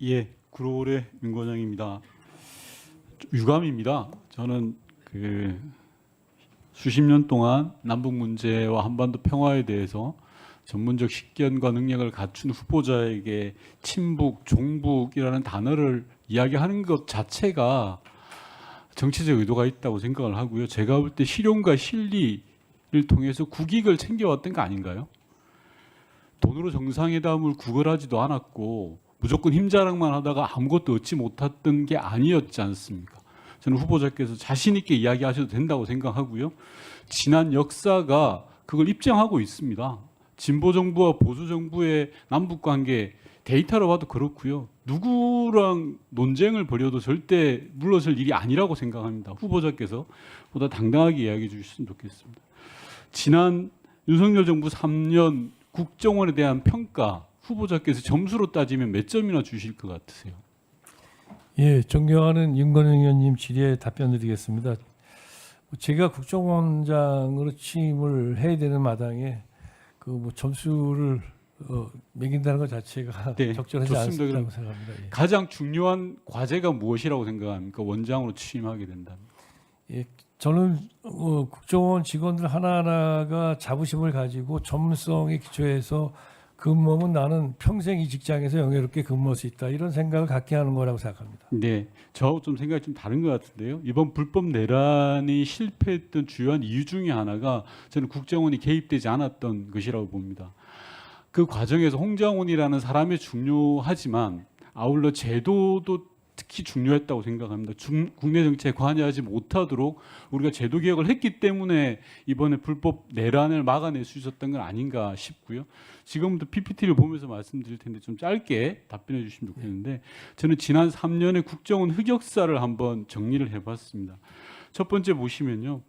예, 구로울의 윤건영입니다. 유감입니다. 저는 수십 년 동안 남북 문제와 한반도 평화에 대해서 전문적 식견과 능력을 갖춘 후보자에게 친북, 종북이라는 단어를 이야기하는 것 자체가 정치적 의도가 있다고 생각을 하고요. 제가 볼 때 실용과 실리를 통해서 국익을 챙겨왔던 거 아닌가요? 돈으로 정상회담을 구걸하지도 않았고 무조건 힘자랑만 하다가 아무것도 얻지 못했던 게 아니었지 않습니까? 저는 후보자께서 자신 있게 이야기하셔도 된다고 생각하고요. 지난 역사가 그걸 입증하고 있습니다. 진보 정부와 보수 정부의 남북 관계 데이터로 봐도 그렇고요. 누구랑 논쟁을 벌여도 절대 물러설 일이 아니라고 생각합니다. 후보자께서 보다 당당하게 이야기해 주셨으면 좋겠습니다. 지난 윤석열 정부 3년 국정원에 대한 평가 후보자께서 점수로 따지면 몇 점이나 주실 것 같으세요? 예, 존경하는 윤건영 의원님 질의에 답변드리겠습니다. 제가 국정원장으로 취임을 해야 되는 마당에 점수를 매긴다는 것 자체가 네, 적절하지 좋습니다. 않다고 생각합니다. 예. 가장 중요한 과제가 무엇이라고 생각합니까? 원장으로 취임하게 된다면. 예, 저는 국정원 직원들 하나하나가 자부심을 가지고 전문성에 기초해서 근무하면 나는 평생 이 직장에서 영예롭게 근무할 수 있다 이런 생각을 갖게 하는 거라고 생각합니다. 네, 저 좀 생각이 좀 다른 것 같은데요. 이번 불법 내란이 실패했던 주요한 이유 중에 하나가 저는 국정원이 개입되지 않았던 것이라고 봅니다. 그 과정에서 홍장원이라는 사람이 중요하지만 아울러 제도도 특히 중요했다고 생각합니다. 국내 정치에 관여하지 못하도록 우리가 제도 개혁을 했기 때문에 이번에 불법 내란을 막아낼 수 있었던 건 아닌가 싶고요. 지금부터 PPT를 보면서 말씀드릴 텐데 좀 짧게 답변해 주시면 좋겠는데 저는 지난 3년의 국정원 흑역사를 한번 정리를 해봤습니다. 첫 번째 보시면요.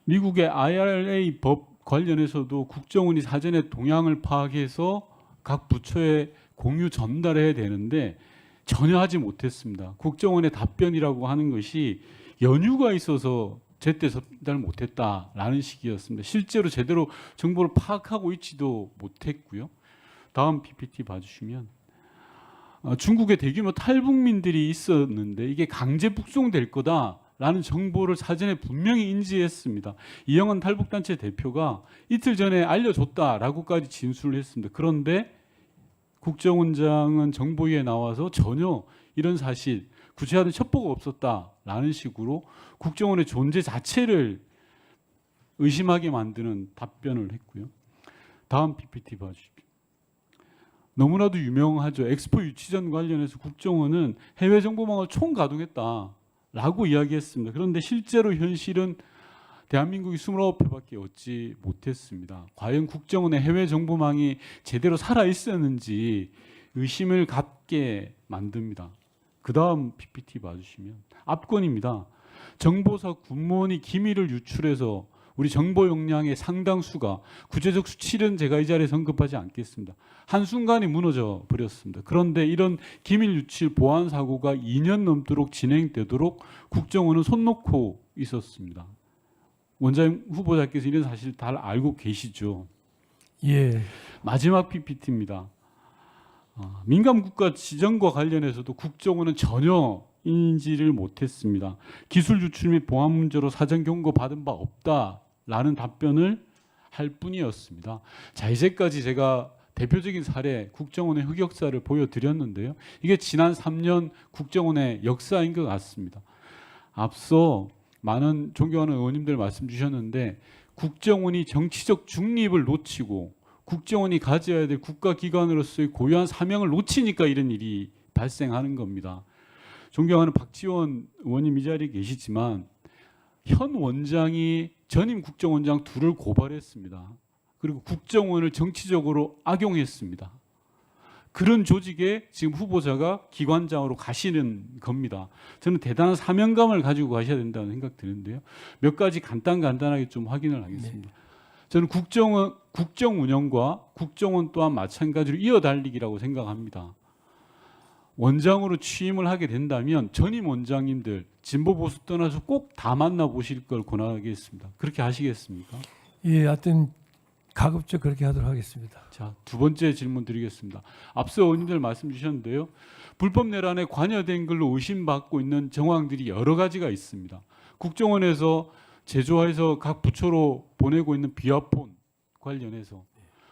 미국의 IRA 법 관련해서도 국정원이 사전에 동향을 파악해서 각 부처에 공유 전달해야 되는데 전혀 하지 못했습니다. 국정원의 답변이라고 하는 것이 연휴가 있어서 제때 전달 못했다라는 식이었습니다. 실제로 제대로 정보를 파악하고 있지도 못했고요. 다음 PPT 봐주시면 중국에 대규모 탈북민들이 있었는데 이게 강제 북송될 거다라는 정보를 사전에 분명히 인지했습니다. 이영환 탈북단체 대표가 이틀 전에 알려줬다라고까지 진술을 했습니다. 그런데 국정원장은 정보위에 나와서 전혀 이런 사실 구체화된 첩보가 없었다라는 식으로 국정원의 존재 자체를 의심하게 만드는 답변을 했고요. 다음 PPT 봐주십시오. 너무나도 유명하죠. 엑스포 유치전 관련해서 국정원은 해외 정보망을 총가동했다라고 이야기했습니다. 그런데 실제로 현실은 대한민국이 29회밖에 얻지 못했습니다. 과연 국정원의 해외 정보망이 제대로 살아 있었는지 의심을 갖게 만듭니다. 그 다음 PPT 봐주시면 압권입니다. 정보사 군무원이 기밀을 유출해서 우리 정보 역량의 상당수가 구체적 수치는 제가 이 자리에서 언급하지 않겠습니다. 한순간에 무너져 버렸습니다. 그런데 이런 기밀 유출 보안 사고가 2년 넘도록 진행되도록 국정원은 손 놓고 있었습니다. 원장님 후보자께서 이런 사실 다 알고 계시죠? 예. 마지막 PPT입니다. 민감 국가 지정과 관련해서도 국정원은 전혀 인지를 못했습니다. 기술 유출 및 보안 문제로 사전 경고 받은 바 없다라는 답변을 할 뿐이었습니다. 자, 이제까지 제가 대표적인 사례 국정원의 흑역사를 보여드렸는데요. 이게 지난 3년 국정원의 역사인 것 같습니다. 앞서 많은 존경하는 의원님들 말씀 주셨는데 국정원이 정치적 중립을 놓치고 국정원이 가져야 될 국가기관으로서의 고유한 사명을 놓치니까 이런 일이 발생하는 겁니다. 존경하는 박지원 의원님 이 자리에 계시지만 현 원장이 전임 국정원장 둘을 고발했습니다. 그리고 국정원을 정치적으로 악용했습니다. 그런 조직에 지금 후보자가 기관장으로 가시는 겁니다. 저는 대단한 사명감을 가지고 가셔야 된다는 생각 드는데요. 몇 가지 간단하게 좀 확인을 하겠습니다. 네. 저는 국정 운영과 국정원 또한 마찬가지로 이어달리기라고 생각합니다. 원장으로 취임을 하게 된다면 전임 원장님들 진보 보수 떠나서 꼭 다 만나보실 걸 권하겠습니다. 그렇게 하시겠습니까? 예, 하여튼 가급적 그렇게 하도록 하겠습니다. 자, 두 번째 질문 드리겠습니다. 앞서 의원님들 말씀 주셨는데요. 불법 내란에 관여된 걸로 의심받고 있는 정황들이 여러 가지가 있습니다. 국정원에서 제조해서 각 부처로 보내고 있는 비화폰 관련해서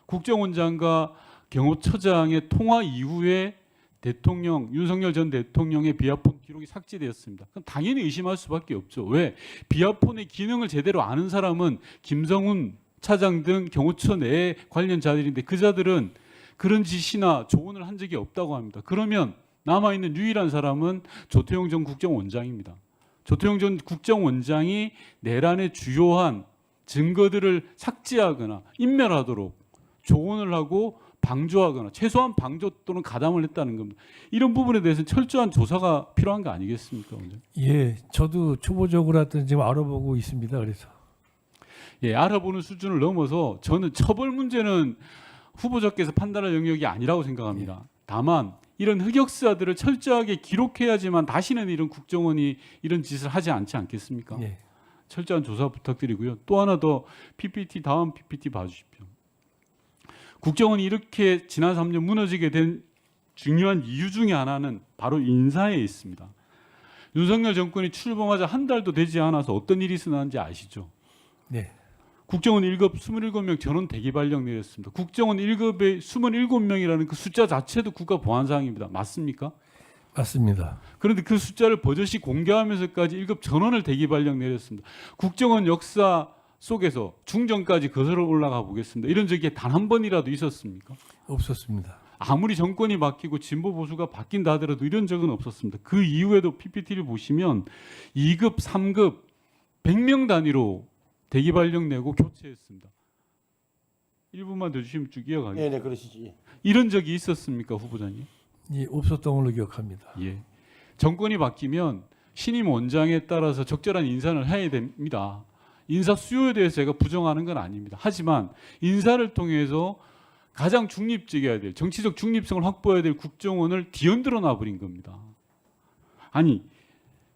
국정원장과 경호처장의 통화 이후에 대통령 윤석열 전 대통령의 비화폰 기록이 삭제되었습니다. 그럼 당연히 의심할 수밖에 없죠. 왜? 비화폰의 기능을 제대로 아는 사람은 김성훈 차장 등 경호처 내 관련자들인데 그 자들은 그런 지시나 조언을 한 적이 없다고 합니다. 그러면 남아있는 유일한 사람은 조태용 전 국정원장입니다. 조태용 전 국정원장이 내란의 주요한 증거들을 삭제하거나 인멸하도록 조언을 하고 방조하거나 최소한 방조 또는 가담을 했다는 겁니다. 이런 부분에 대해서는 철저한 조사가 필요한 거 아니겠습니까, 원장님? 예, 저도 초보적으로 하여튼 지금 알아보고 있습니다. 그래서 예, 알아보는 수준을 넘어서 저는 처벌 문제는 후보자께서 판단할 영역이 아니라고 생각합니다. 다만 이런 흑역사들을 철저하게 기록해야지만 다시는 이런 국정원이 이런 짓을 하지 않지 않겠습니까? 예. 철저한 조사 부탁드리고요. 또 하나 더 PPT 다음 PPT 봐주십시오. 국정원이 이렇게 지난 3년 무너지게 된 중요한 이유 중에 하나는 바로 인사에 있습니다. 윤석열 정권이 출범하자 한 달도 되지 않아서 어떤 일이 일어났는지 아시죠? 네. 국정원 1급 27명 전원 대기 발령 내렸습니다. 국정원 1급에 27명이라는 그 숫자 자체도 국가 보안사항입니다. 맞습니까? 맞습니다. 그런데 그 숫자를 버젓이 공개하면서까지 1급 전원을 대기 발령 내렸습니다. 국정원 역사 속에서 중전까지 거슬러 올라가 보겠습니다. 이런 적이 단 한 번이라도 있었습니까? 없었습니다. 아무리 정권이 바뀌고 진보 보수가 바뀐다 하더라도 이런 적은 없었습니다. 그 이후에도 PPT를 보시면 2급, 3급 100명 단위로 대기 발령 내고 교체했습니다. 1분만 더 주시면 쭉 이어가겠습니다. 네, 그러시지. 이런 적이 있었습니까, 후보자님? 예, 없었던 걸로 기억합니다. 예. 정권이 바뀌면 신임 원장에 따라서 적절한 인사를 해야 됩니다. 인사 수요에 대해서 제가 부정하는 건 아닙니다. 하지만 인사를 통해서 가장 중립적이어야 될 정치적 중립성을 확보해야 될 국정원을 뒤흔들어 놔버린 겁니다. 아니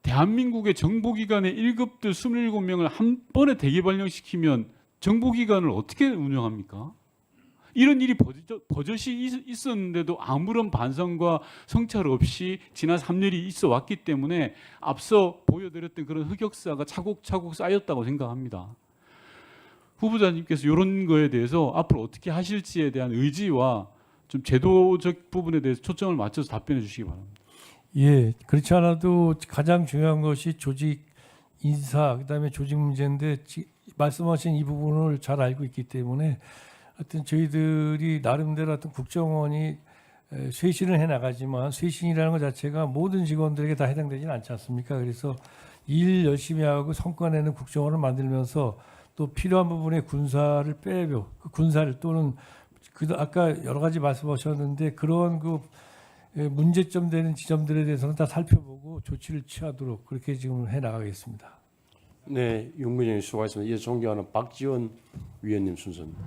대한민국의 정보기관의 1급들 27명을 한 번에 대기 발령시키면 정보기관을 어떻게 운영합니까? 이런 일이 버젓이 있었는데도 아무런 반성과 성찰 없이 지난 3년이 있어 왔기 때문에 앞서 보여드렸던 그런 흑역사가 차곡차곡 쌓였다고 생각합니다. 후보자님께서 이런 거에 대해서 앞으로 어떻게 하실지에 대한 의지와 좀 제도적 부분에 대해서 초점을 맞춰서 답변해 주시기 바랍니다. 예, 그렇지 않아도 가장 중요한 것이 조직 인사 그다음에 조직 문제인데 말씀하신 이 부분을 잘 알고 있기 때문에 하여튼 저희들이 나름대로 하여튼 국정원이 쇄신을 해 나가지만 쇄신이라는 것 자체가 모든 직원들에게 다 해당되지는 않지 않습니까? 그래서 일 열심히 하고 성과 내는 국정원을 만들면서 또 필요한 부분에 군사를 빼고 그 군사를 또는 아까 여러 가지 말씀하셨는데 그런 그 문제점 되는 지점들에 대해서는 다 살펴보고 조치를 취하도록 그렇게 지금 해 나가겠습니다. 네, 윤 부장님 수고하셨습니다. 이제 존경하는 박지원 위원님 순서입니다.